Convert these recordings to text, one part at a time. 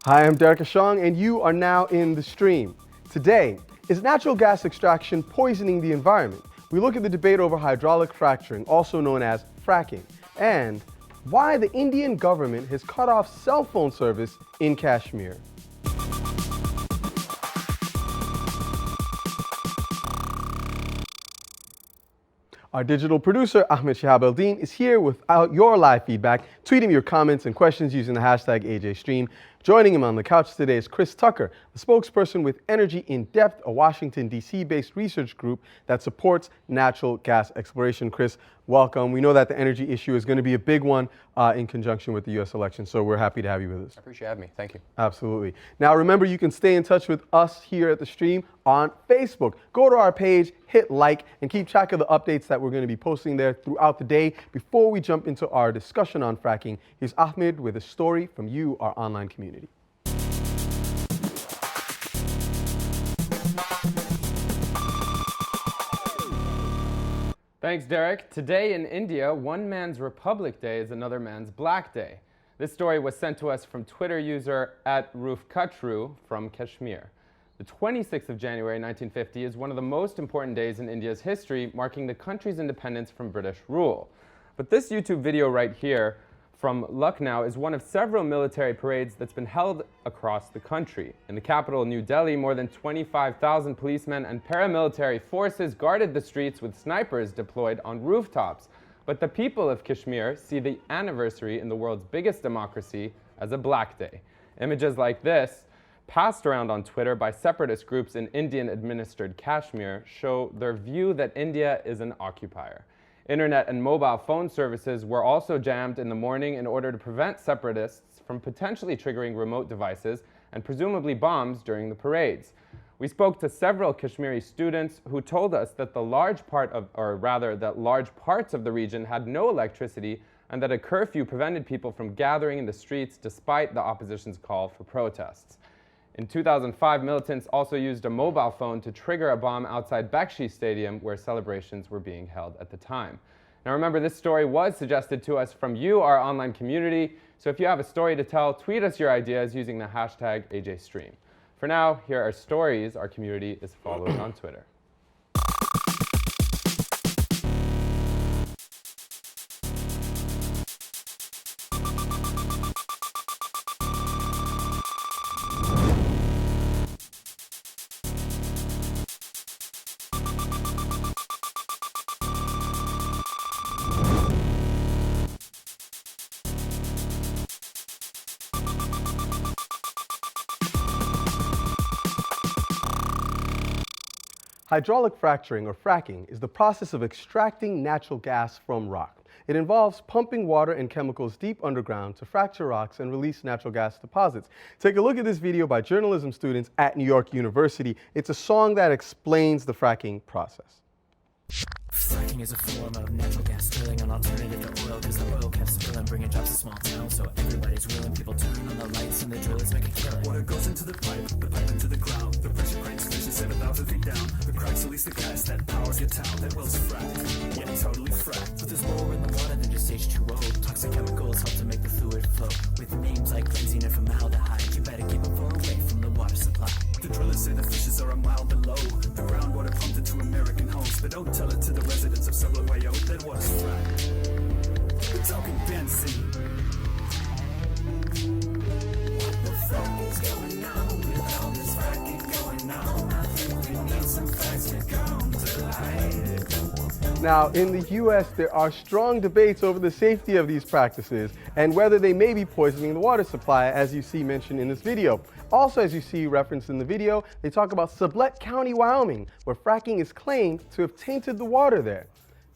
Hi, I'm Derek Ashong, and you are now in the stream. Today, is natural gas extraction poisoning the environment? We look at the debate over hydraulic fracturing, also known as fracking, and why the Indian government has cut off cell phone service in Kashmir. Our digital producer, Ahmed Shihab Eldin, is here with your live feedback. Tweet him your comments and questions using the hashtag AJStream. Joining him on the couch today is Chris Tucker, a spokesperson with Energy in Depth, a Washington, D.C.-based research group that supports natural gas exploration. Chris, welcome. We know that the energy issue is going to be a big one in conjunction with the U.S. election, so we're happy to have you with us. I appreciate having me. Thank you. Absolutely. Now, remember, you can stay in touch with us here at the stream on Facebook. Go to our page, hit like, and keep track of the updates that we're going to be posting there throughout the day. Before we jump into our discussion on fracking, here's Ahmed with a story from you, our online community. Thanks, Derek. Today in India, one man's Republic Day is another man's Black Day. This story was sent to us from Twitter user @RoofKatru from Kashmir. The 26th of January 1950 is one of the most important days in India's history, marking the country's independence from British rule. But this YouTube video right here from Lucknow is one of several military parades that's been held across the country. In the capital, New Delhi, more than 25,000 policemen and paramilitary forces guarded the streets with snipers deployed on rooftops. But the people of Kashmir see the anniversary in the world's biggest democracy as a Black Day. Images like this, passed around on Twitter by separatist groups in Indian-administered Kashmir, show their view that India is an occupier. Internet and mobile phone services were also jammed in the morning in order to prevent separatists from potentially triggering remote devices and presumably bombs during the parades. We spoke to several Kashmiri students who told us that that large parts of the region had no electricity and that a curfew prevented people from gathering in the streets despite the opposition's call for protests. In 2005, militants also used a mobile phone to trigger a bomb outside Bakshi Stadium, where celebrations were being held at the time. Now remember, this story was suggested to us from you, our online community, so if you have a story to tell, tweet us your ideas using the hashtag AJStream. For now, here are stories our community is following on Twitter. Hydraulic fracturing, or fracking, is the process of extracting natural gas from rock. It involves pumping water and chemicals deep underground to fracture rocks and release natural gas deposits. Take a look at this video by journalism students at New York University. It's a song that explains the fracking process. Fracking is a form of natural gas drilling, an alternative to oil, because the oil kept spilling, bringing jobs to small towns, so everybody's willing. People turn on the lights and the drillers make a killing. Water goes into the pipe into the ground. The pressure cranks fishes 7,000 feet down. The cracks release the gas that powers your town. That well's fracked, yeah, totally fracked. But there's more in the water than just H2O. Toxic chemicals help to make the fluid flow. With names like benzene and formaldehyde, you better keep them far away from the water supply. The drillers say the fishes are a mile below. The groundwater pumped into American homes, but don't tell it to the residents of Subway. That water's fracked. We're talking benzene. What the fuck is going on with all this fracking going on? I think we need some facts to come to light. Now, in the U.S., there are strong debates over the safety of these practices and whether they may be poisoning the water supply, as you see mentioned in this video. Also, as you see referenced in the video, they talk about Sublette County, Wyoming, where fracking is claimed to have tainted the water there.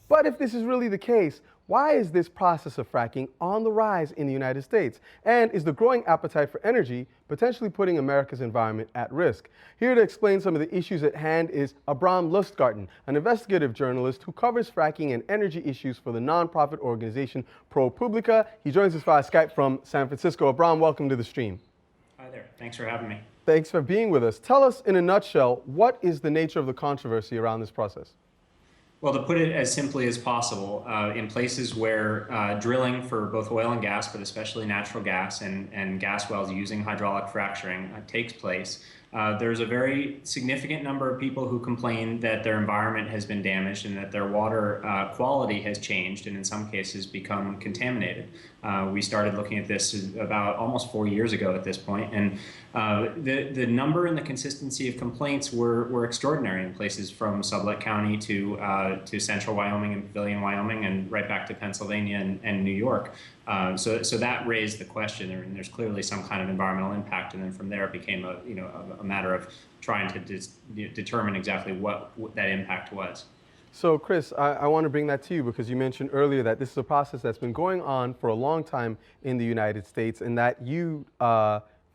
But if this is really the case, why is this process of fracking on the rise in the United States? And is the growing appetite for energy potentially putting America's environment at risk? Here to explain some of the issues at hand is Abram Lustgarten, an investigative journalist who covers fracking and energy issues for the nonprofit organization ProPublica. He joins us via Skype from San Francisco. Abram, welcome to the stream. Hi there. Thanks for having me. Thanks for being with us. Tell us in a nutshell, what is the nature of the controversy around this process? Well, to put it as simply as possible, in places where drilling for both oil and gas, but especially natural gas and gas wells using hydraulic fracturing takes place, there's a very significant number of people who complain that their environment has been damaged and that their water quality has changed and in some cases become contaminated. We started looking at this about almost 4 years ago at this point, and the number and the consistency of complaints were extraordinary in places from Sublette County to central Wyoming and Pavilion, Wyoming, and right back to Pennsylvania and New York. So that raised the question, and there's clearly some kind of environmental impact, and then from there it became a matter of trying to determine exactly what that impact was. So Chris, I want to bring that to you because you mentioned earlier that this is a process that's been going on for a long time in the United States and that you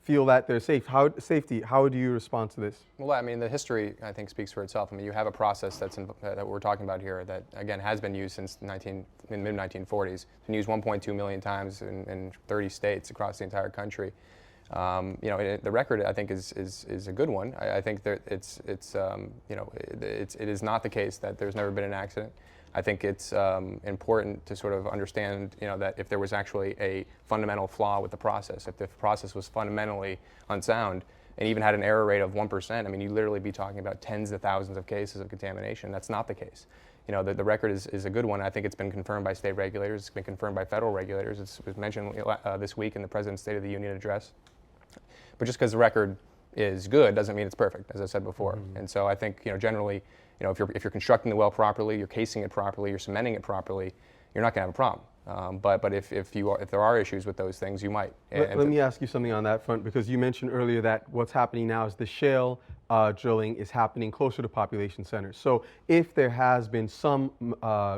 feel that they're safe. How do you respond to this? Well, I mean, the history, I think, speaks for itself. I mean, you have a process that we're talking about here that, again, has been used since in the mid-1940s. It's been used 1.2 million times in 30 states across the entire country. The record, I think, is a good one. I think that it is not the case that there's never been an accident. I think it's important to sort of understand, that if there was actually a fundamental flaw with the process, if the process was fundamentally unsound and even had an error rate of 1%, I mean, you'd literally be talking about tens of thousands of cases of contamination. That's not the case. The record is a good one. I think it's been confirmed by state regulators. It's been confirmed by federal regulators. It was mentioned this week in the President's State of the Union address. But just because the record is good doesn't mean it's perfect, as I said before. Mm-hmm. And so I think, generally, if you're constructing the well properly, you're casing it properly, you're cementing it properly, you're not going to have a problem. But if there are issues with those things, you might. Let me ask you something on that front, because you mentioned earlier that what's happening now is the shale drilling is happening closer to population centers. So if there has been some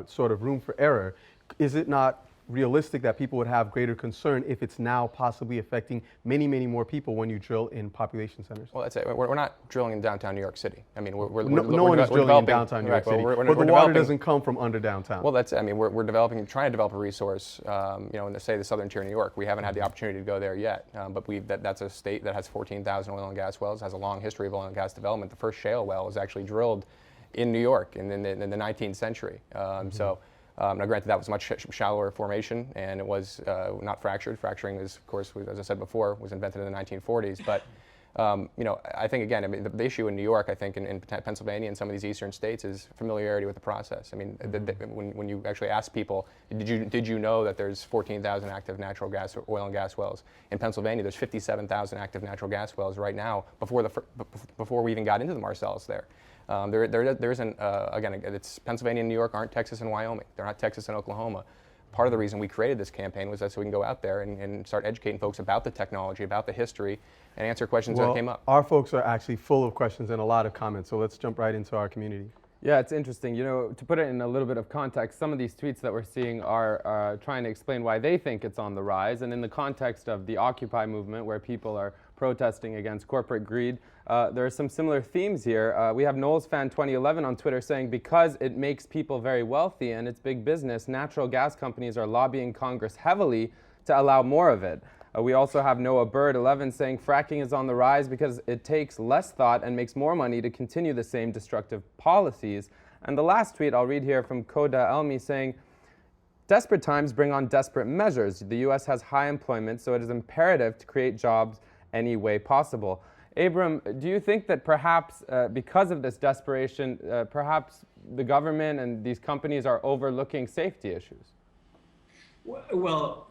sort of room for error, is it not realistic that people would have greater concern if it's now possibly affecting many, many more people when you drill in population centers? Well, that's it. We're not drilling in downtown New York City. I mean, no one is drilling in downtown New York City, but the water doesn't come from under downtown. Well, that's it. I mean, we're trying to develop a resource, in the southern tier of New York. We haven't had the opportunity to go there yet, but that's a state that has 14,000 oil and gas wells, has a long history of oil and gas development. The first shale well was actually drilled in New York in the 19th century. Now, granted, that was a much shallower formation, and it was not fractured. Fracturing is, of course, as I said before, was invented in the 1940s. But, I think, again, the issue in New York, I think, in Pennsylvania and some of these eastern states is familiarity with the process. I mean, when you actually ask people, did you know that there's 14,000 active natural gas or oil and gas wells? In Pennsylvania, there's 57,000 active natural gas wells right now before we even got into the Marcellus there. There isn't, again, it's Pennsylvania and New York aren't Texas and Wyoming. They're not Texas and Oklahoma. Part of the reason we created this campaign was that so we can go out there and start educating folks about the technology, about the history, and answer questions that came up. Our folks are actually full of questions and a lot of comments, so let's jump right into our community. Yeah, it's interesting. To put it in a little bit of context, some of these tweets that we're seeing are trying to explain why they think it's on the rise. And in the context of the Occupy movement, where people are protesting against corporate greed, there are some similar themes here. We have KnowlesFan2011 on Twitter saying, because it makes people very wealthy and it's big business, natural gas companies are lobbying Congress heavily to allow more of it. We also have Noah Bird 11 saying fracking is on the rise because it takes less thought and makes more money to continue the same destructive policies. And the last tweet I'll read here from Koda Elmi saying, desperate times bring on desperate measures. The U.S. has high employment, so it is imperative to create jobs any way possible. Abram, do you think that perhaps because of this desperation, perhaps the government and these companies are overlooking safety issues? Well,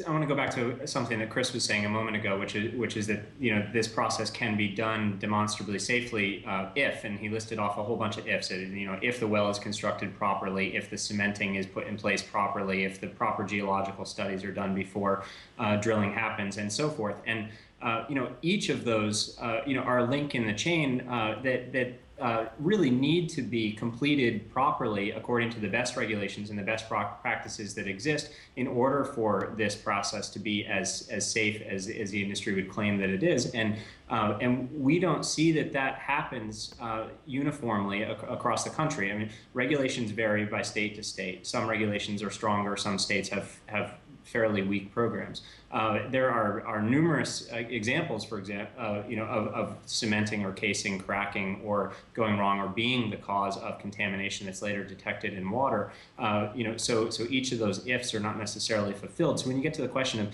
I want to go back to something that Chris was saying a moment ago, which is that this process can be done demonstrably safely if, and he listed off a whole bunch of ifs. If the well is constructed properly, if the cementing is put in place properly, if the proper geological studies are done before drilling happens, and so forth. And each of those are a link in the chain that really need to be completed properly according to the best regulations and the best practices that exist in order for this process to be as safe as the industry would claim that it is. And we don't see that happens uniformly across the country. I mean, regulations vary by state to state. Some regulations are stronger, some states have fairly weak programs. There are numerous examples, for example, of cementing or casing cracking or going wrong or being the cause of contamination that's later detected in water. So each of those ifs are not necessarily fulfilled. So when you get to the question of,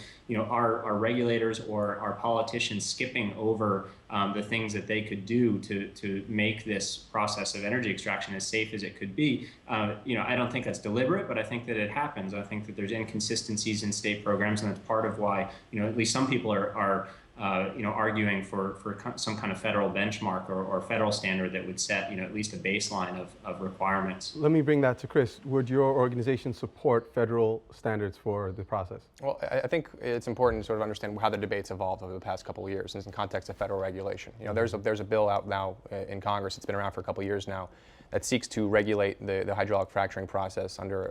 are regulators or are politicians skipping over the things that they could do to make this process of energy extraction as safe as it could be, I don't think that's deliberate, but I think that it happens. I think that there's inconsistencies in state programs, and that's part of why, at least some people are arguing for some kind of federal benchmark or federal standard that would set, at least a baseline of requirements. Let me bring that to Chris. Would your organization support federal standards for the process? Well, I think it's important to sort of understand how the debate's evolved over the past couple of years in the context of federal regulation. There's a bill out now in Congress, it's been around for a couple of years now, that seeks to regulate the hydraulic fracturing process under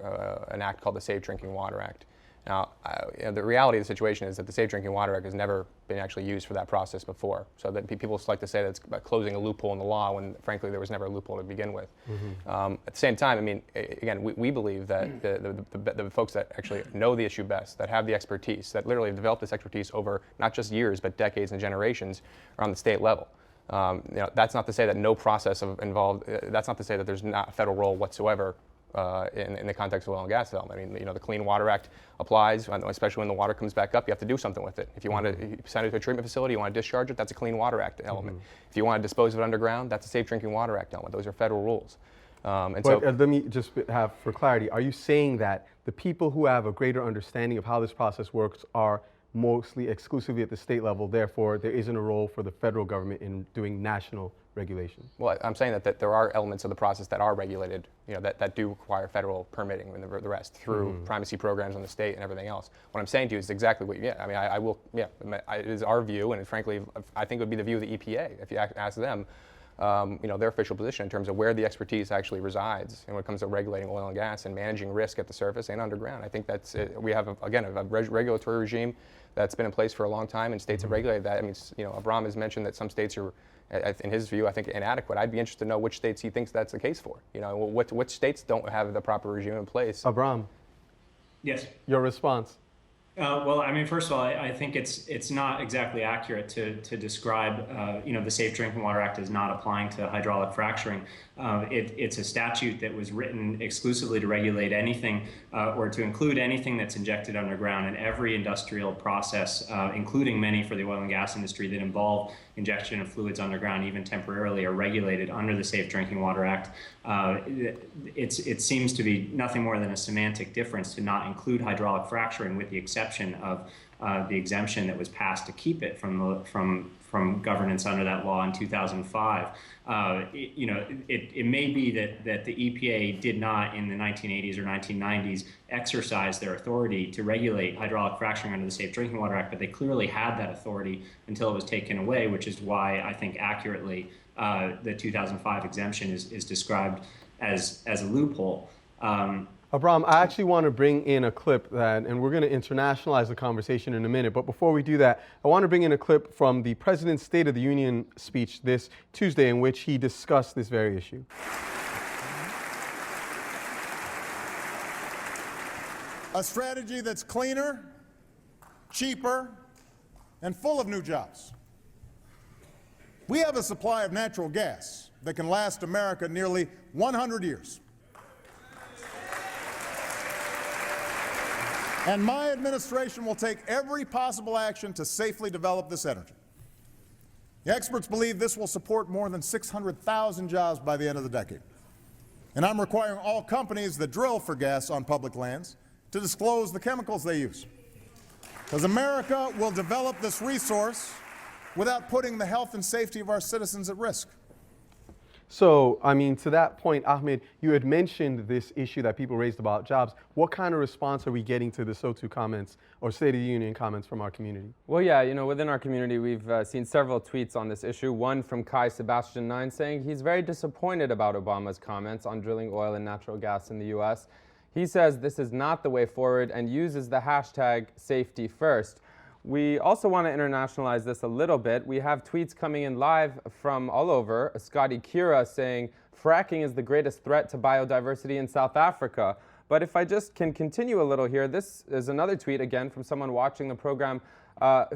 an act called the Safe Drinking Water Act. Now, the reality of the situation is that the Safe Drinking Water Act has never been actually used for that process before. So that people like to say that it's about closing a loophole in the law when, frankly, there was never a loophole to begin with. At the same time, again, we believe that the folks that actually know the issue best, that have the expertise, that literally have developed this expertise over not just years, but decades and generations, are on the state level. That's not to say that no process involved, that's not to say that there's not a federal role whatsoever in the context of oil and gas development. The Clean Water Act applies, especially when the water comes back up. You have to do something with it. If you want to send it to a treatment facility, you want to discharge it, that's a Clean Water Act element. If you want to dispose of it underground, that's a Safe Drinking Water Act element. Those are federal rules. Let me just have, for clarity, are you saying that the people who have a greater understanding of how this process works are mostly exclusively at the state level, therefore there isn't a role for the federal government in doing national regulation? Well, I'm saying that there are elements of the process that are regulated, that do require federal permitting, and the rest through primacy programs on the state and everything else. What I'm saying to you is exactly what it is our view, and frankly, I think it would be the view of the EPA if you ask them, their official position in terms of where the expertise actually resides and when it comes to regulating oil and gas and managing risk at the surface and underground. I think that's we have a regulatory regime that's been in place for a long time, and states have regulated that. Abram has mentioned that some states are, in his view, I think, inadequate. I'd be interested to know which states he thinks that's the case for. Which states don't have the proper regime in place. Abram. Yes. Your response. Well, first of all, I think it's not exactly accurate to describe, the Safe Drinking Water Act as not applying to hydraulic fracturing. It's a statute that was written exclusively to regulate anything or to include anything that's injected underground, and every industrial process, including many for the oil and gas industry that involve injection of fluids underground, even temporarily, are regulated under the Safe Drinking Water Act. It seems to be nothing more than a semantic difference to not include hydraulic fracturing, with the exception of the exemption that was passed to keep it from governance under that law in 2005. It may be that the EPA did not, in the 1980s or 1990s, exercise their authority to regulate hydraulic fracturing under the Safe Drinking Water Act, but they clearly had that authority until it was taken away, which is why I think accurately the 2005 exemption is described as a loophole. Abram, I actually want to bring in a clip and we're going to internationalize the conversation in a minute, but before we do that, I want to bring in a clip from the President's State of the Union speech this Tuesday, in which he discussed this very issue. A strategy that's cleaner, cheaper, and full of new jobs. We have a supply of natural gas that can last America nearly 100 years. And my administration will take every possible action to safely develop this energy. The experts believe this will support more than 600,000 jobs by the end of the decade. And I'm requiring all companies that drill for gas on public lands to disclose the chemicals they use. Because America will develop this resource without putting the health and safety of our citizens at risk. So, to that point, Ahmed, you had mentioned this issue that people raised about jobs. What kind of response are we getting to the SOTU comments or State of the Union comments from our community? Well, yeah, within our community, we've seen several tweets on this issue. One from Kai Sebastian 9 saying he's very disappointed about Obama's comments on drilling oil and natural gas in the U.S. He says this is not the way forward and uses the hashtag safety first. We also want to internationalize this a little bit. We have tweets coming in live from all over. Scotty Kira saying fracking is the greatest threat to biodiversity in South Africa. But if I just can continue a little here, this is another tweet again from someone watching the program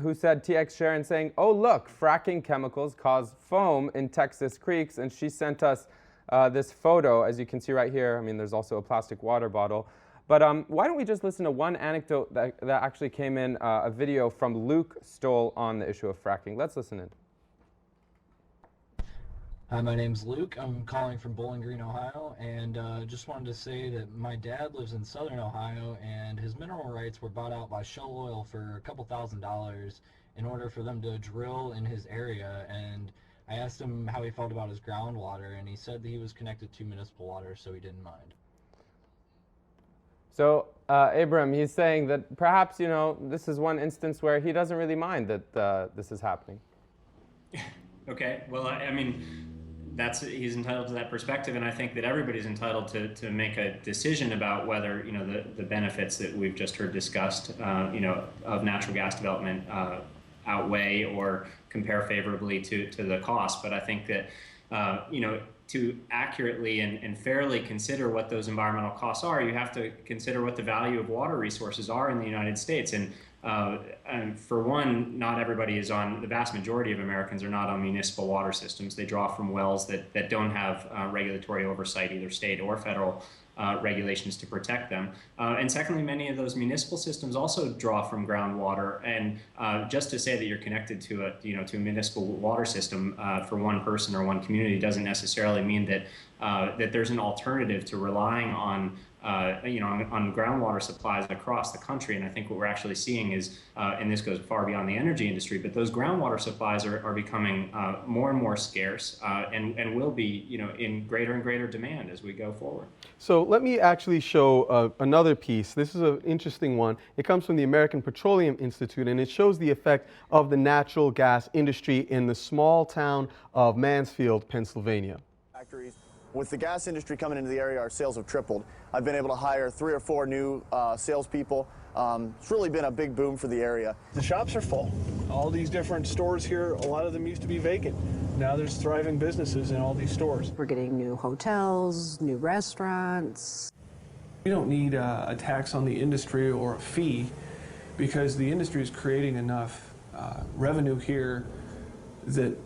who said TX Sharon saying, "Oh look, fracking chemicals cause foam in Texas creeks," and she sent us this photo, as you can see right here. I mean, there's also a plastic water bottle. But why don't we just listen to one anecdote that actually came in, a video from Luke Stoll on the issue of fracking. Let's listen in. Hi, my name's Luke. I'm calling from Bowling Green, Ohio, and just wanted to say that my dad lives in southern Ohio, and his mineral rights were bought out by Shell Oil for a couple $1,000s in order for them to drill in his area. And I asked him how he felt about his groundwater, and he said that he was connected to municipal water, so he didn't mind. So Abram, he's saying that perhaps, you know, this is one instance where he doesn't really mind that this is happening. Okay, well, I mean, he's entitled to that perspective, and I think that everybody's entitled to make a decision about whether, you know, the benefits that we've just heard discussed, you know, of natural gas development outweigh or compare favorably to the cost. But I think that, you know, to accurately and fairly consider what those environmental costs are, you have to consider what the value of water resources are in the United States. And for one, not everybody is on, the vast majority of Americans are not on municipal water systems. They draw from wells that don't have regulatory oversight, either state or federal regulations to protect them. And secondly, many of those municipal systems also draw from groundwater. And just to say that you're connected to a municipal water system for one person or one community doesn't necessarily mean that that there's an alternative to relying on on groundwater supplies across the country. And I think what we're actually seeing is, and this goes far beyond the energy industry, but those groundwater supplies are becoming more and more scarce and will be, you know, in greater and greater demand as we go forward. So let me actually show another piece. This is an interesting one. It comes from the American Petroleum Institute, and it shows the effect of the natural gas industry in the small town of Mansfield, Pennsylvania. With the gas industry coming into the area, our sales have tripled. I've been able to hire 3 or 4 new salespeople. It's really been a big boom for the area. The shops are full. All these different stores here, a lot of them used to be vacant. Now there's thriving businesses in all these stores. We're getting new hotels, new restaurants. We don't need a tax on the industry or a fee because the industry is creating enough revenue here that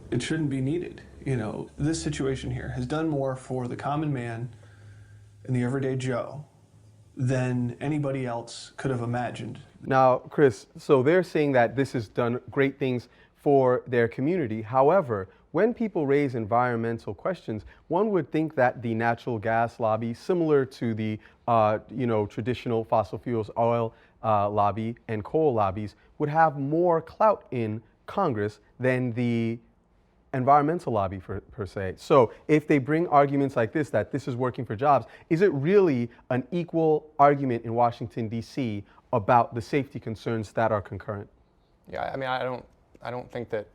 it shouldn't be needed. You know, this situation here has done more for the common man and the everyday Joe than anybody else could have imagined. Now, Chris, so they're saying that this has done great things for their community. However, when people raise environmental questions, one would think that the natural gas lobby, similar to the traditional fossil fuels oil lobby and coal lobbies, would have more clout in Congress than the environmental lobby per se. So if they bring arguments like this, that this is working for jobs, is it really an equal argument in Washington, D.C. about the safety concerns that are concurrent? Yeah, I mean, I don't think that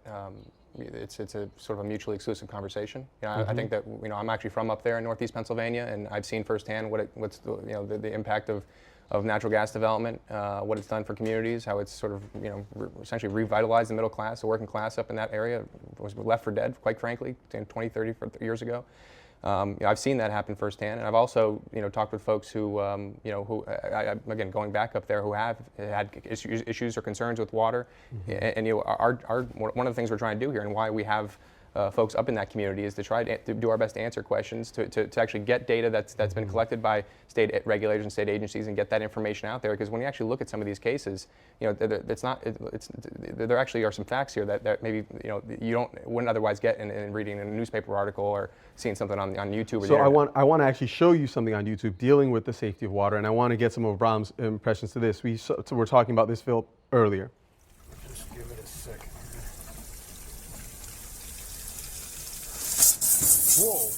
it's a sort of a mutually exclusive conversation. You know, I think that, you know, I'm actually from up there in Northeast Pennsylvania, and I've seen firsthand what's the impact of natural gas development, what it's done for communities, how it's sort of, you know, essentially revitalized the middle class, the working class up in that area. Was left for dead, quite frankly, 20, 30 years ago. I've seen that happen firsthand, and I've also, you know, talked with folks who, again, going back up there, who have had issues or concerns with water, and you know, one of the things we're trying to do here, and why we have folks up in that community, is to try to do our best to answer questions, to actually get data that's been collected by state regulators and state agencies, and get that information out there. Because when you actually look at some of these cases, you know, there actually are some facts here that maybe, you know, you wouldn't otherwise get in reading a newspaper article or seeing something on YouTube. So I want to actually show you something on YouTube dealing with the safety of water, and I want to get some of Bram's impressions to this. So we're talking about this film earlier. Just give it a second. Whoa.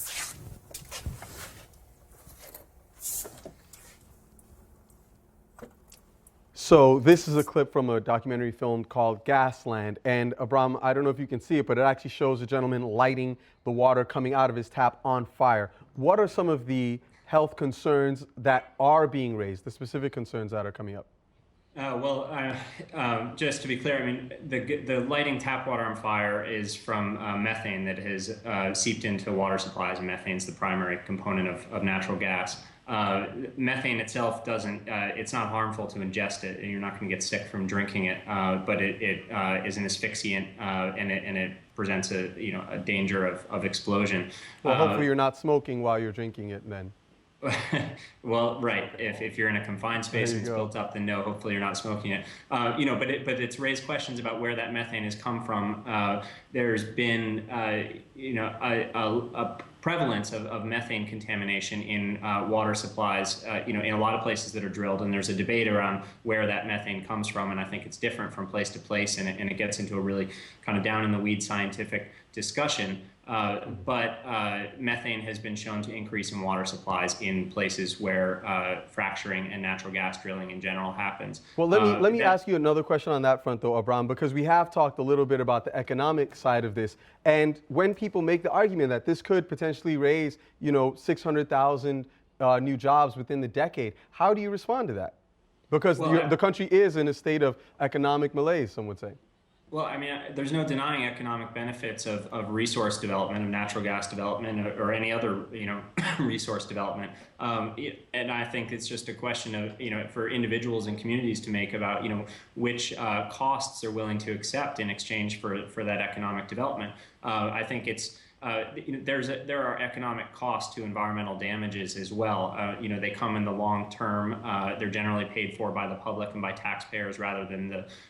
So this is a clip from a documentary film called Gasland, and Abram, I don't know if you can see it, but it actually shows a gentleman lighting the water coming out of his tap on fire. What are some of the health concerns that are being raised, the specific concerns that are coming up? Just to be clear, I mean, the lighting tap water on fire is from methane that has seeped into water supplies, and methane is the primary component of natural gas. Methane itself doesn't, it's not harmful to ingest it, and you're not going to get sick from drinking it, but it is an asphyxiant, and it presents a danger of explosion. Well, hopefully you're not smoking while you're drinking it then. Well, right. If you're in a confined space and it's built up, then no. Hopefully, you're not smoking it. But it's raised questions about where that methane has come from. There's been a prevalence of methane contamination in water supplies. In a lot of places that are drilled, and there's a debate around where that methane comes from. And I think it's different from place to place, and it gets into a really kind of down in the weeds scientific discussion. But methane has been shown to increase in water supplies in places where fracturing and natural gas drilling in general happens. Well, let me ask you another question on that front, though, Abram, because we have talked a little bit about the economic side of this. And when people make the argument that this could potentially raise, 600,000 new jobs within the decade, how do you respond to that? Because the country is in a state of economic malaise, some would say. Well, I mean, there's no denying economic benefits of resource development, of natural gas development, or any other, resource development. And I think it's just a question of, for individuals and communities to make about, which costs they're willing to accept in exchange for that economic development. I think it's there are economic costs to environmental damages as well. They come in the long term. They're generally paid for by the public and by taxpayers rather than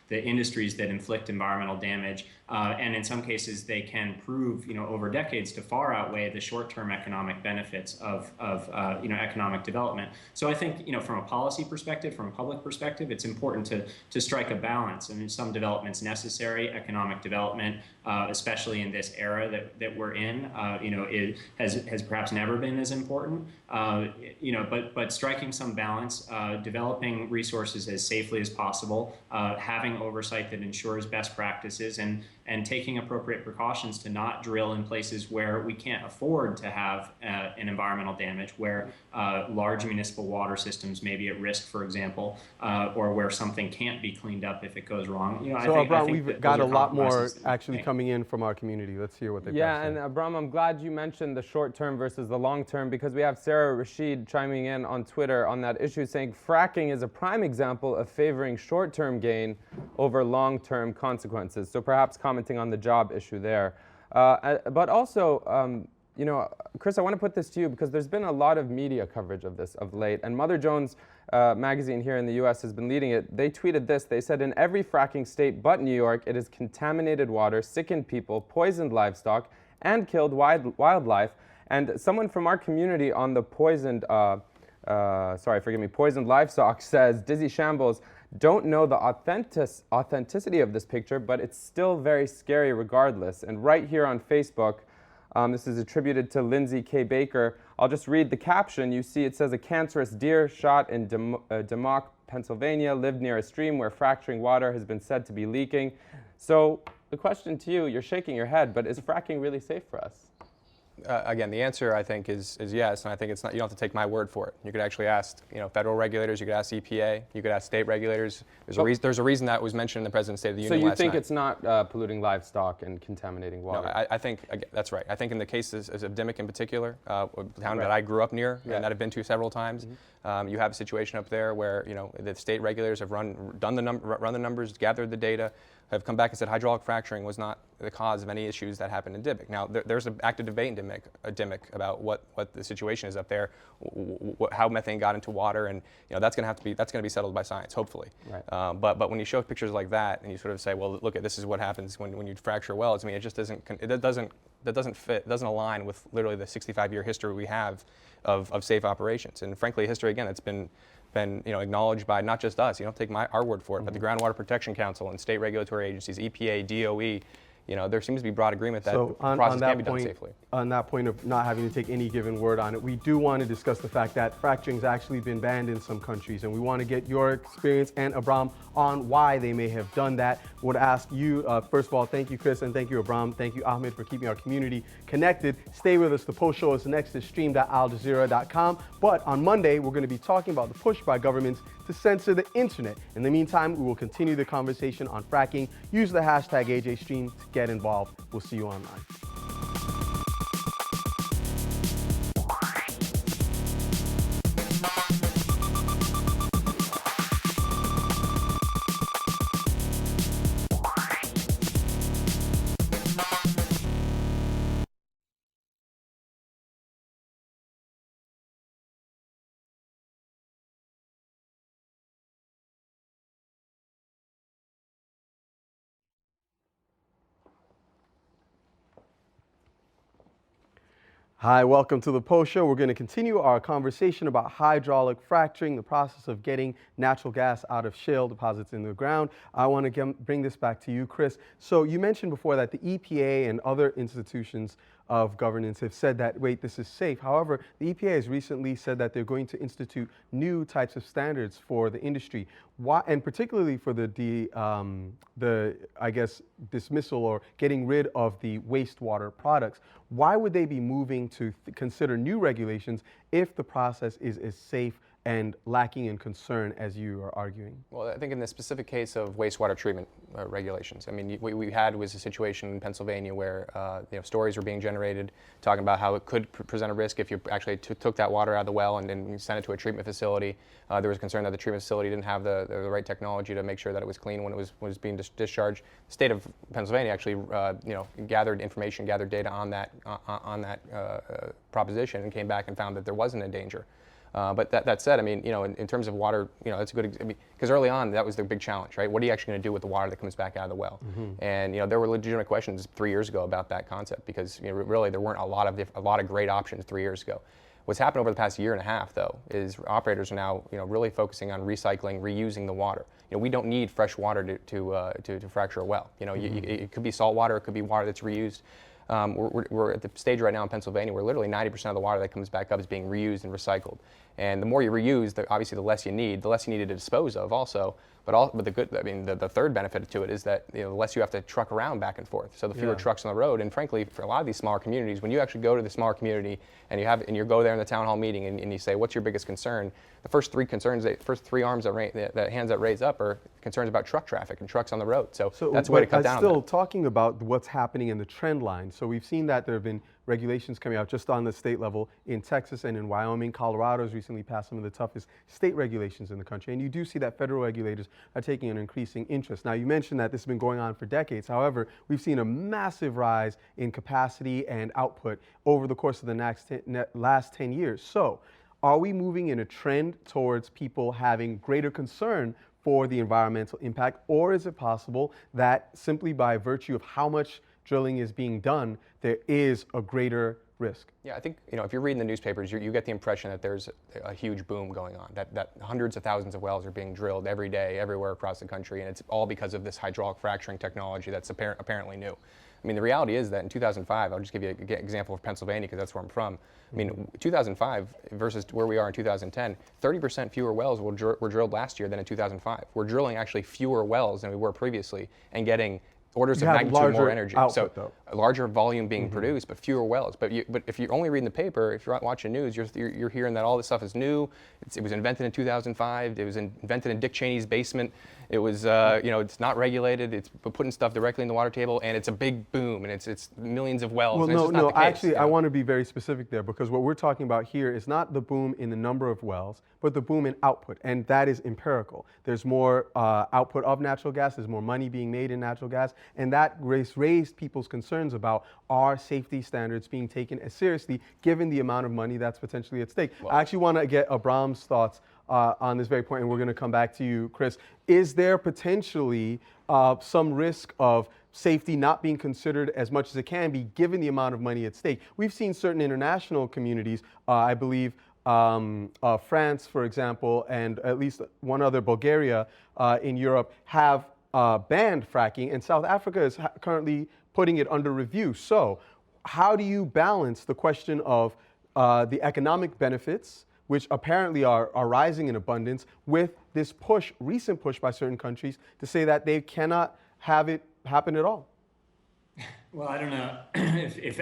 the industries that inflict environmental damage. And in some cases, they can prove, over decades to far outweigh the short-term economic benefits of economic development. So I think, from a policy perspective, from a public perspective, it's important to strike a balance. I mean, some development's necessary. Economic development, especially in this era that we're in, it has perhaps never been as important. But striking some balance, developing resources as safely as possible, having oversight that ensures best practices, and taking appropriate precautions to not drill in places where we can't afford to have an environmental damage, where large municipal water systems may be at risk, for example, or where something can't be cleaned up if it goes wrong. Abram, we've got a lot more actually coming in from our community. Let's hear what they've got to say. And Abram, I'm glad you mentioned the short term versus the long term, because we have Sarah Rashid chiming in on Twitter on that issue, saying fracking is a prime example of favoring short-term gain over long-term consequences. So perhaps commenting on the job issue there. But also, Chris, I want to put this to you because there's been a lot of media coverage of this of late, and Mother Jones magazine here in the U.S. has been leading it. They tweeted this. They said, in every fracking state but New York, it has contaminated water, sickened people, poisoned livestock, and killed wildlife. And someone from our community on the poisoned livestock says, Dizzy Shambles, don't know the authenticity of this picture, but it's still very scary regardless. And right here on Facebook, this is attributed to Lindsay K. Baker. I'll just read the caption. You see it says, a cancerous deer shot in Demock, Pennsylvania, lived near a stream where fracturing water has been said to be leaking. So the question to you, you're shaking your head, but is fracking really safe for us? Again, the answer, I think, is yes, and I think it's not. You don't have to take my word for it. You could actually ask, federal regulators. You could ask EPA. You could ask state regulators. There's a reason that was mentioned in the President's State of the Union last night. So you think it's not polluting livestock and contaminating water? No, I think that's right. I think in the cases of Dimmock in particular, a town that I grew up near and that I've been to several times, you have a situation up there where the state regulators have run the numbers, gathered the data, have come back and said hydraulic fracturing was not the cause of any issues that happened in Dimmock. Now, there's an active debate in Dimmock about what the situation is up there, how methane got into water, and that's going to be settled by science, hopefully. Right. But when you show pictures like that and you sort of say, well, look, this is what happens when you fracture wells. I mean, that doesn't align with literally the 65-year history we have of safe operations. And frankly, history again, it's been acknowledged by not just us. You don't take our word for it, but the Groundwater Protection Council and state regulatory agencies, EPA, DOE. there seems to be broad agreement that So the process can be done safely. On that point of not having to take any given word on it, we do want to discuss the fact that fracturing has actually been banned in some countries, and we want to get your experience and Abram on why they may have done that. I would ask you, first of all, thank you, Chris, and thank you, Abram. Thank you, Ahmed, for keeping our community connected. Stay with us. The post show is next at stream.aljazeera.com. But on Monday, we're going to be talking about the push by governments to censor the internet. In the meantime, we will continue the conversation on fracking. Use the hashtag AJStream to get involved. We'll see you online. Hi, welcome to the Post Show. We're going to continue our conversation about hydraulic fracturing, the process of getting natural gas out of shale deposits in the ground. I want to bring this back to you, Chris. So you mentioned before that the EPA and other institutions of governance have said that, wait, this is safe. However, the EPA has recently said that they're going to institute new types of standards for the industry. Why, and particularly for the I guess, dismissal or getting rid of the wastewater products. Why would they be moving to consider new regulations if the process is as safe and lacking in concern as you are arguing? Well, I think in the specific case of wastewater treatment regulations, I mean, what we had was a situation in Pennsylvania where stories were being generated talking about how it could present a risk if you actually took that water out of the well and then sent it to a treatment facility. There was concern that the treatment facility didn't have the right technology to make sure that it was clean when it was being discharged. The state of Pennsylvania actually gathered information, gathered data on that proposition, and came back and found that there wasn't a danger. But that said, I mean, in terms of water, that's a good, because early on that was the big challenge, right? What are you actually going to do with the water that comes back out of the well? Mm-hmm. And there were legitimate questions 3 years ago about that concept, because really there weren't a lot of great options 3 years ago. What's happened over the past year and a half, though, is operators are now really focusing on recycling, reusing the water. We don't need fresh water to fracture a well. It could be salt water, it could be water that's reused. We're at the stage right now in Pennsylvania where literally 90% of the water that comes back up is being reused and recycled. And the more you reuse, obviously the less you need to dispose of also. But the third benefit to it is that the less you have to truck around back and forth. So the fewer trucks on the road. And frankly, for a lot of these smaller communities, when you actually go to the smaller community and you go there in the town hall meeting and you say, what's your biggest concern? The first three hands that raise up are concerns about truck traffic and trucks on the road. So that's a way to cut down on that. Still talking about what's happening in the trend line. So we've seen that there have been regulations coming out just on the state level in Texas and in Wyoming. Colorado has recently passed some of the toughest state regulations in the country. And you do see that federal regulators are taking an increasing interest. Now, you mentioned that this has been going on for decades. However, we've seen a massive rise in capacity and output over the course of the last 10 years. So are we moving in a trend towards people having greater concern for the environmental impact, or is it possible that simply by virtue of how much drilling is being done, there is a greater risk? Yeah, I think if you're reading the newspapers, you get the impression that there's a huge boom going on, that hundreds of thousands of wells are being drilled every day, everywhere across the country, and it's all because of this hydraulic fracturing technology that's apparently new. I mean, the reality is that in 2005, I'll just give you an example of Pennsylvania because that's where I'm from. I mean, 2005 versus where we are in 2010, 30% fewer wells were drilled last year than in 2005. We're drilling actually fewer wells than we were previously and getting orders of magnitude more energy. Output, so a larger volume being produced, but fewer wells. But if you're only reading the paper, if you're not watching news, you're hearing that all this stuff is new. It was invented in 2005. It was invented in Dick Cheney's basement. It was, it's not regulated. It's putting stuff directly in the water table, and it's a big boom, and it's millions of wells. Well, actually, I want to be very specific there, because what we're talking about here is not the boom in the number of wells, but the boom in output, and that is empirical. There's more output of natural gas. There's more money being made in natural gas, and that raised people's concerns about our safety standards being taken as seriously, given the amount of money that's potentially at stake. Well, I actually want to get Abram's thoughts on this very point, and we're going to come back to you, Chris. Is there potentially some risk of safety not being considered as much as it can be, given the amount of money at stake? We've seen certain international communities, I believe France, for example, and at least one other, Bulgaria, in Europe, have banned fracking, and South Africa is currently putting it under review. So how do you balance the question of the economic benefits, which apparently are rising in abundance, with this recent push by certain countries to say that they cannot have it happen at all? Well, I don't know if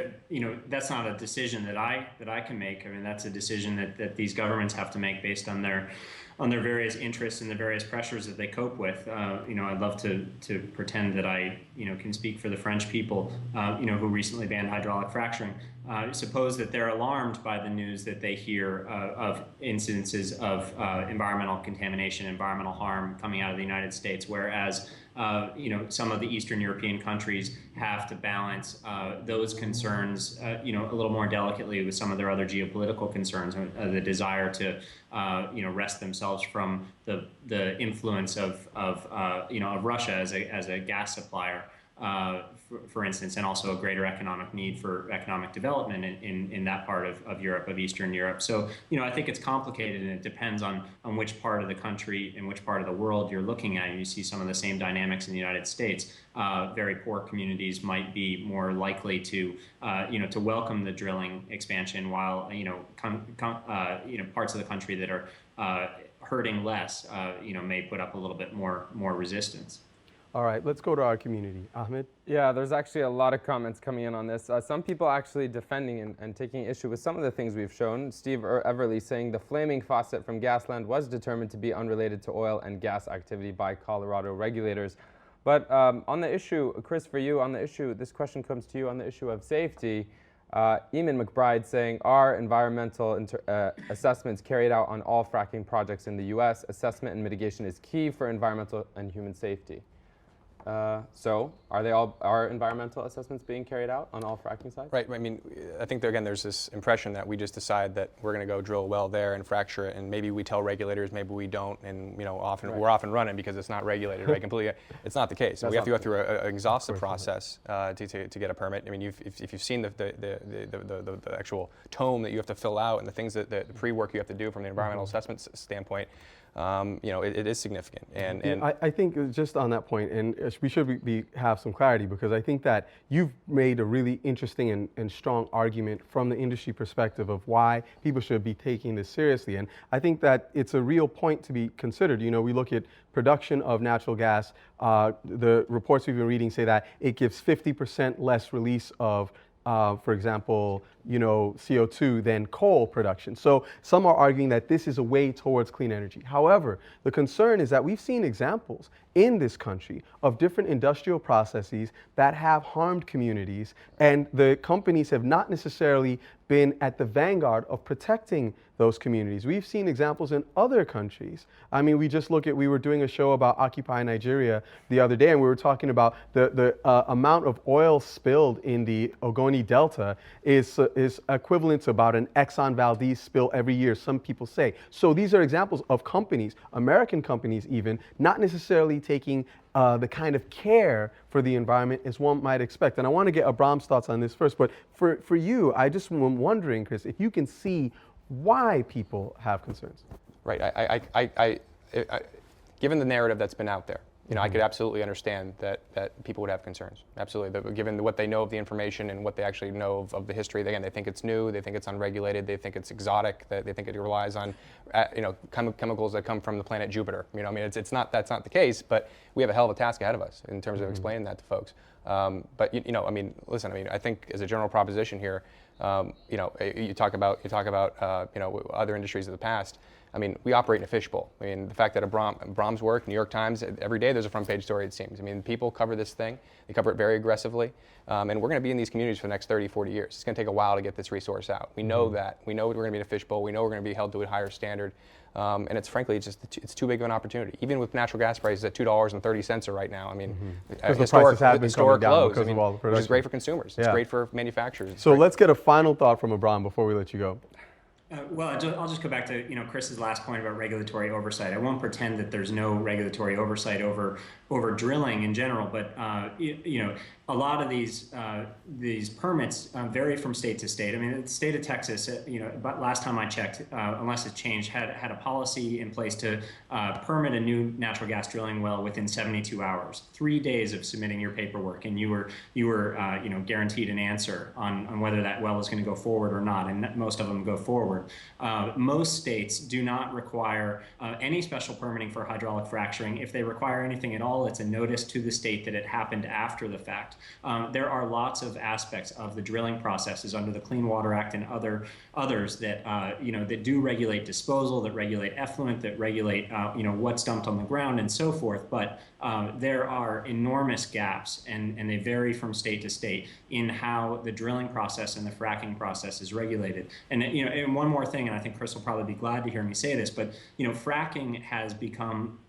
that's not a decision that I can make. I mean, that's a decision that these governments have to make based on their various interests and the various pressures that they cope with. I'd love to pretend that I can speak for the French people, who recently banned hydraulic fracturing. Suppose that they're alarmed by the news that they hear of incidences of environmental contamination, environmental harm coming out of the United States, whereas some of the Eastern European countries have to balance those concerns, a little more delicately with some of their other geopolitical concerns, the desire to, wrest themselves from the influence of Russia as a gas supplier. For instance, and also a greater economic need for economic development in that part of Europe, of Eastern Europe. So, I think it's complicated, and it depends on which part of the country and which part of the world you're looking at. You see some of the same dynamics in the United States. Very poor communities might be more likely to welcome the drilling expansion, while parts of the country that are hurting less, may put up a little bit more resistance. All right, let's go to our community. Ahmed? Yeah, there's actually a lot of comments coming in on this. Some people actually defending and taking issue with some of the things we've shown. Steve Everly saying the flaming faucet from Gasland was determined to be unrelated to oil and gas activity by Colorado regulators. But on the issue, Chris, for you, on the issue, this question comes to you on the issue of safety. Eamon McBride saying, are environmental assessments carried out on all fracking projects in the U.S.? Assessment and mitigation is key for environmental and human safety. So are environmental assessments being carried out on all fracking sites? Right. I mean, I think again, there's this impression that we just decide that we're going to go drill a well there and fracture it, and maybe we tell regulators, maybe we don't, and we're often running because it's not regulated, right? Completely. It's not the case. We have to go through an exhaustive process to get a permit. I mean, if you've seen the actual tome that you have to fill out and the things that the pre-work you have to do from the environmental assessment standpoint. It is significant. And I think just on that point, and we should have some clarity, because I think that you've made a really interesting and strong argument from the industry perspective of why people should be taking this seriously. And I think that it's a real point to be considered. We look at production of natural gas. The reports we've been reading say that it gives 50% less release of for example, CO2 than coal production. So some are arguing that this is a way towards clean energy. However, the concern is that we've seen examples in this country of different industrial processes that have harmed communities, and the companies have not necessarily been at the vanguard of protecting those communities. We've seen examples in other countries. I mean, we were doing a show about Occupy Nigeria the other day, and we were talking about the amount of oil spilled in the Ogoni Delta is equivalent to about an Exxon Valdez spill every year, some people say. So these are examples of companies, American companies even, not necessarily taking the kind of care for the environment as one might expect. And I want to get Abram's thoughts on this first, but for you, I just am wondering, Chris, if you can see why people have concerns. Right. I given the narrative that's been out there, I could absolutely understand that people would have concerns. Absolutely. Given what they know of the information and what they actually know of the history, again, they think it's new, they think it's unregulated, they think it's exotic, they think it relies on, chemicals that come from the planet Jupiter. That's not the case, but we have a hell of a task ahead of us in terms of explaining that to folks. But listen, I think as a general proposition here, you talk about other industries of the past. We operate in a fishbowl. The fact that Abram's work, New York Times, every day there's a front page story, it seems. People cover this thing. They cover it very aggressively. And we're going to be in these communities for the next 30, 40 years. It's going to take a while to get this resource out. We know that. We know we're going to be in a fishbowl. We know we're going to be held to a higher standard. And it's frankly, it's too big of an opportunity. Even with natural gas prices at $2.30 right now. Historic lows. Which is great for consumers. It's great for manufacturers. So let's get a final thought from Abram before we let you go. Well, I'll just go back to Chris's last point about regulatory oversight. I won't pretend that there's no regulatory oversight over drilling in general, but a lot of these permits vary from state to state. I mean, the state of Texas, but last time I checked, unless it's changed, had a policy in place to permit a new natural gas drilling well within 72 hours, 3 days of submitting your paperwork, and you were guaranteed an answer on whether that well is going to go forward or not, and most of them go forward. Most states do not require any special permitting for hydraulic fracturing. If they require anything at all, it's a notice to the state that it happened after the fact. There are lots of aspects of the drilling processes under the Clean Water Act and others that that do regulate disposal, that regulate effluent, that regulate what's dumped on the ground and so forth. But there are enormous gaps, and they vary from state to state in how the drilling process and the fracking process is regulated. And and one more thing, and I think Chris will probably be glad to hear me say this, but fracking has become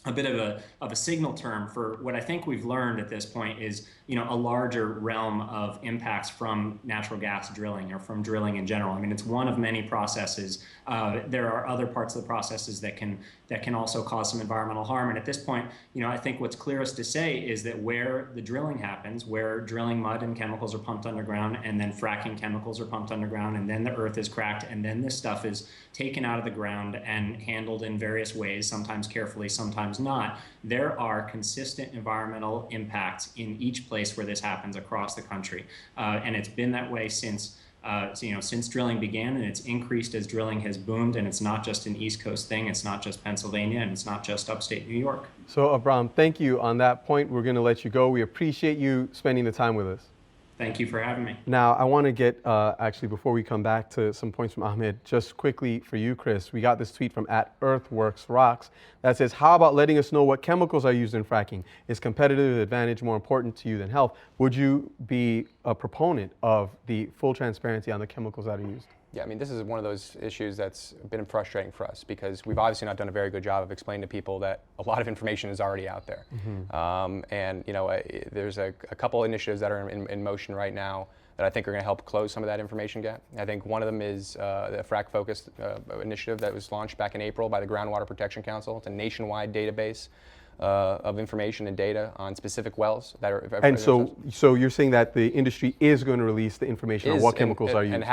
a bit of a signal term for what I think we've learned at this point is a larger realm of impacts from natural gas drilling or from drilling in general. I mean, it's one of many processes. There are other parts of the processes that can also cause some environmental harm. And at this point, I think what's clearest to say is that where the drilling happens, where drilling mud and chemicals are pumped underground, and then fracking chemicals are pumped underground, and then the earth is cracked, and then this stuff is taken out of the ground and handled in various ways, sometimes carefully, sometimes not, there are consistent environmental impacts in each place where this happens across the country. And it's been that way since drilling began, and it's increased as drilling has boomed, and it's not just an East Coast thing, it's not just Pennsylvania, and it's not just upstate New York. So Abram, thank you on that point. We're going to let you go. We appreciate you spending the time with us. Thank you for having me. Now, I want to get, actually, before we come back to some points from Ahmed, just quickly for you, Chris, we got this tweet from @EarthWorksRocks that says, how about letting us know what chemicals are used in fracking? Is competitive advantage more important to you than health? Would you be a proponent of the full transparency on the chemicals that are used? Yeah, I mean, this is one of those issues that's been frustrating for us because we've obviously not done a very good job of explaining to people that a lot of information is already out there. And there's a couple initiatives that are in motion right now that I think are going to help close some of that information gap. I think one of them is the Frac Focus initiative that was launched back in April by the Groundwater Protection Council. It's a nationwide database of information and data on specific wells that are. And so you're saying that the industry is going to release the information on what chemicals are used?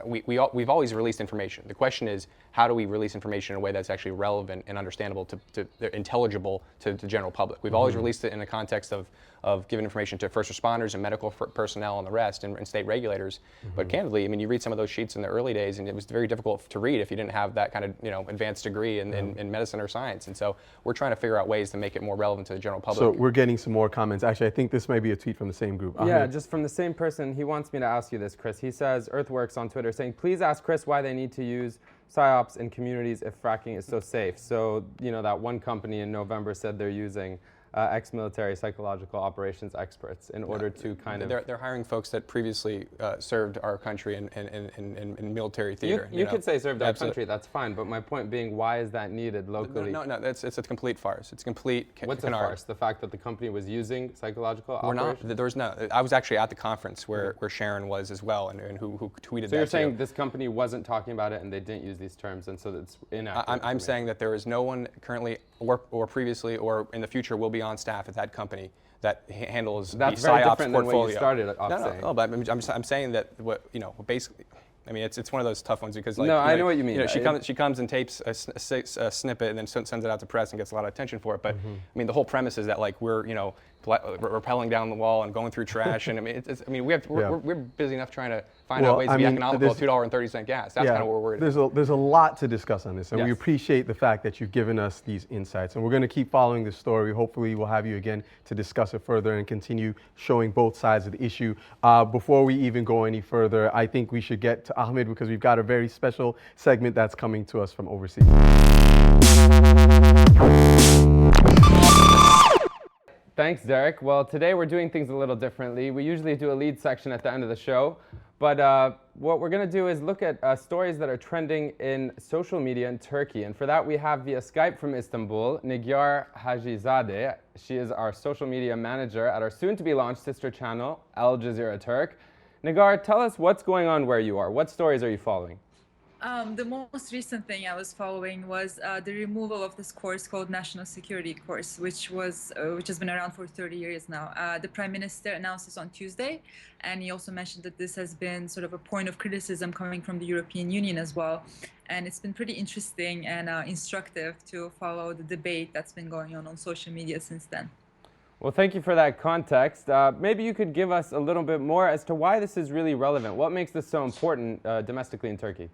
We've always released information. The question is, how do we release information in a way that's actually relevant and understandable intelligible to the general public? We've always released it in the context of giving information to first responders and medical personnel and the rest, and state regulators. But candidly, I mean, you read some of those sheets in the early days, and it was very difficult to read if you didn't have that kind of advanced degree in medicine or science. And so we're trying to figure out ways to make it more relevant to the general public. So we're getting some more comments. Actually, I think this might be a tweet from the same group. Yeah, just from the same person. He wants me to ask you this, Chris. He says, Earthworks on Twitter, saying, please ask Chris why they need to use PSYOPs in communities if fracking is so safe. So, that one company in November said they're using ex-military psychological operations experts in order to kind of... They're hiring folks that previously served our country in military theater. You could say served our country, that's fine, but my point being, why is that needed locally? No, it's a complete farce. It's a complete What's a farce? The fact that the company was using psychological operations? There was no... I was actually at the conference where Sharon was as well, and who tweeted that. So you're saying this company wasn't talking about it and they didn't use these terms, and so it's inaccurate? I'm saying that there is no one currently or previously or in the future will be on staff at that company that handles the PSYOPs portfolio. That's very different than what you started off saying. No, but I'm saying that basically, I mean, it's one of those tough ones because I know what you mean. She comes and tapes a snippet and then sends it out to press and gets a lot of attention for it. But I mean, the whole premise is that we're rappelling down the wall and going through trash, and I mean, we're busy enough trying to find out ways to be economical at $2.30 gas. That's kind of what we're worried about. There's a lot to discuss on this, and we appreciate the fact that you've given us these insights. And we're going to keep following this story. Hopefully, we'll have you again to discuss it further and continue showing both sides of the issue. Before we even go any further, I think we should get to Ahmed because we've got a very special segment that's coming to us from overseas. Thanks, Derek. Well, today we're doing things a little differently. We usually do a lead section at the end of the show, but what we're going to do is look at stories that are trending in social media in Turkey. And for that, we have via Skype from Istanbul, Nigar Hajizadeh. She is our social media manager at our soon-to-be-launched sister channel, Al Jazeera Turk. Nigar, tell us what's going on where you are. What stories are you following? The most recent thing I was following was the removal of this course called National Security course, which has been around for 30 years now. The Prime Minister announced this on Tuesday, and he also mentioned that this has been sort of a point of criticism coming from the European Union as well. And it's been pretty interesting and instructive to follow the debate that's been going on social media since then. Well, thank you for that context. Maybe you could give us a little bit more as to why this is really relevant. What makes this so important domestically in Turkey?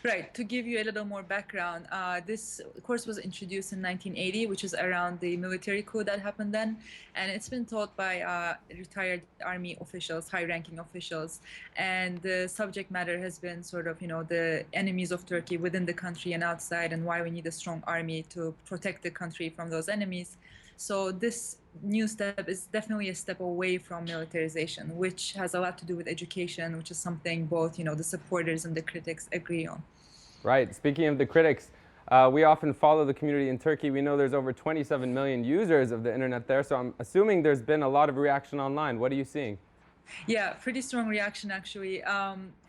Right. To give you a little more background, this course was introduced in 1980, which is around the military coup that happened then, and it's been taught by retired army officials, high-ranking officials, and the subject matter has been sort of, the enemies of Turkey within the country and outside, and why we need a strong army to protect the country from those enemies. So this new step is definitely a step away from militarization, which has a lot to do with education, which is something both, the supporters and the critics agree on. Right. Speaking of the critics, we often follow the community in Turkey. We know there's over 27 million users of the internet there, so I'm assuming there's been a lot of reaction online. What are you seeing? Yeah, pretty strong reaction actually.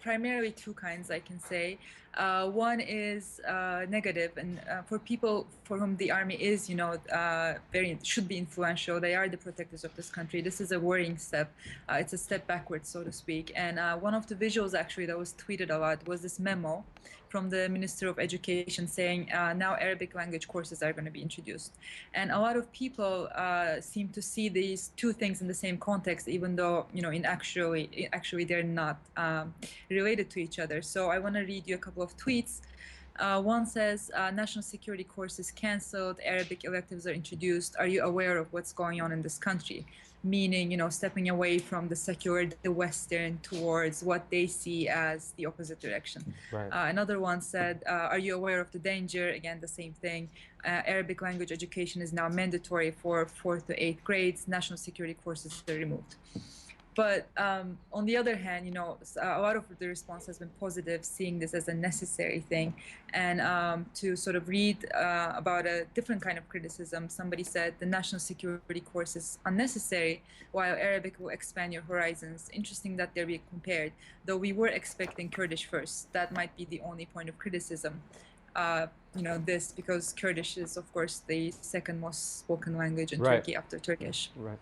Primarily two kinds, I can say. One is negative, and for people for whom the army is, should be influential. They are the protectors of this country. This is a worrying step. It's a step backwards, so to speak. And one of the visuals actually that was tweeted a lot was this memo from the Minister of Education saying now Arabic language courses are going to be introduced. And a lot of people seem to see these two things in the same context, even though, actually they're not related to each other. So I want to read you a couple of tweets. One says, national security courses canceled, Arabic electives are introduced. Are you aware of what's going on in this country? Meaning, stepping away from the secular, the Western, towards what they see as the opposite direction. Right. Another one said, are you aware of the danger? Again, the same thing. Arabic language education is now mandatory for 4th to 8th grades. National security courses are removed. But on the other hand, a lot of the response has been positive, seeing this as a necessary thing. And to sort of read about a different kind of criticism, somebody said the national security course is unnecessary, while Arabic will expand your horizons. Interesting that they're being compared, though we were expecting Kurdish first. That might be the only point of criticism. This because Kurdish is, of course, the second most spoken language in Turkey after Turkish. Right.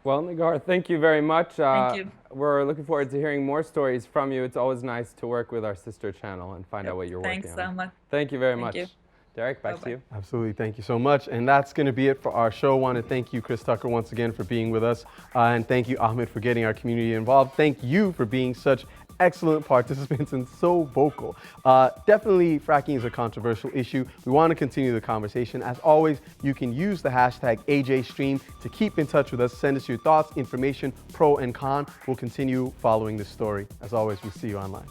Well, Nigar, thank you very much. Thank you. We're looking forward to hearing more stories from you. It's always nice to work with our sister channel and find out what you're working on. Thanks so much. Thank you very Thank much. you. Derek, back to you. Absolutely. Thank you so much. And that's going to be it for our show. I want to thank you, Chris Tucker, once again for being with us. And thank you, Ahmed, for getting our community involved. Thank you for being such excellent participants and so vocal. Definitely, fracking is a controversial issue. We want to continue the conversation. As always, you can use the hashtag AJStream to keep in touch with us. Send us your thoughts, information, pro and con. We'll continue following this story. As always, we'll see you online.